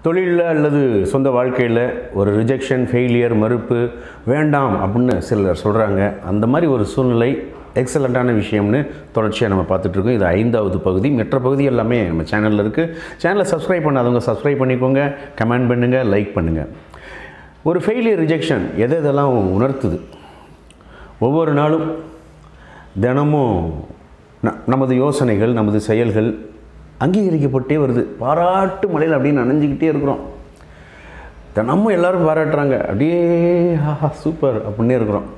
தொழிலில் அல்லது சொந்த வாழ்க்கையில் ஒரு ரிஜெக்ஷன், ஃபெயிலியர், மறுப்பு வேண்டாம் அப்படின்னு சிலர் சொல்கிறாங்க. அந்த மாதிரி ஒரு சூழ்நிலை எக்ஸலண்ட்டான விஷயம்னு தொடர்ச்சியாக நம்ம பார்த்துட்ருக்கோம். இது 5வது பகுதி. மற்ற பகுதி எல்லாமே நம்ம சேனலில் இருக்குது. சேனலை சப்ஸ்கிரைப் பண்ணாதவங்க சப்ஸ்கிரைப் பண்ணிக்கோங்க, கமெண்ட் பண்ணுங்கள், லைக் பண்ணுங்கள். ஒரு ஃபெயிலியர், ரிஜெக்ஷன் எதெல்லாம் உணர்த்துது? ஒவ்வொரு நாளும் தினமும் நமது யோசனைகள், நமது செயல்கள் அங்கீகரிக்கப்பட்டே வருது. பாராட்டு மலையில் அப்படின்னு நனைஞ்சிக்கிட்டே இருக்கிறோம். தினமும் எல்லோரும் பாராட்டுறாங்க, அப்படியே ஹாஹா சூப்பர் அப்படின்னே இருக்கிறோம்.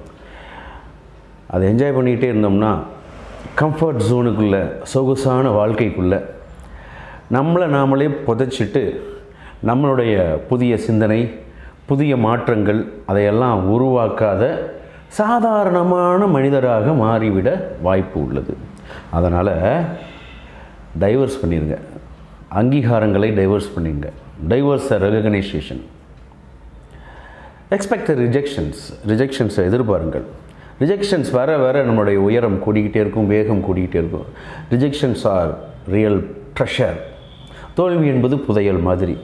அதை என்ஜாய் பண்ணிக்கிட்டே இருந்தோம்னா கம்ஃபர்ட் ஜோனுக்குள்ளே, சொகுசான வாழ்க்கைக்குள்ளே நம்மளை நாமளே புதைச்சிட்டு நம்மளுடைய புதிய சிந்தனை, புதிய மாற்றங்கள் அதையெல்லாம் உருவாக்காத சாதாரணமான மனிதராக மாறிவிட வாய்ப்பு உள்ளது. அதனால் டைவர்ஸ் பண்ணிடுங்க, அங்கீகாரங்களை டைவர்ஸ் பண்ணிடுங்க. Divorce recognition. எக்ஸ்பெக்ட் ரிஜெக்ஷன்ஸை எதிர்பாருங்கள். ரிஜெக்ஷன்ஸ் வர வர நம்மளுடைய உயரம் கூடிக்கிட்டே இருக்கும், வேகம் கூடிக்கிட்டே இருக்கும். Rejections are real treasure. தோல்வி என்பது புதையல் மாதிரி.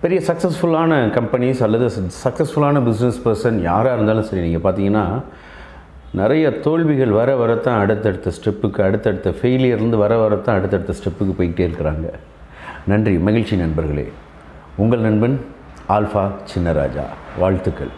பெரிய சக்ஸஸ்ஃபுல்லான கம்பெனிஸ் அல்லது சக்ஸஸ்ஃபுல்லான பிஸ்னஸ் பர்சன் யாராக இருந்தாலும் சரி, நீங்கள் பார்த்தீங்கன்னா நிறைய தோல்விகள் வர வரத்தான் அடுத்தடுத்த ஸ்டெப்புக்கு, அடுத்தடுத்த ஃபெயிலியர்லேருந்து வர வரத்தான் அடுத்தடுத்த ஸ்டெப்புக்கு போய்கிட்டே இருக்கிறாங்க. நன்றி, மகிழ்ச்சி நண்பர்களே. உங்கள் நண்பன் ஆல்ஃபா சின்னராஜா. வாழ்த்துக்கள்.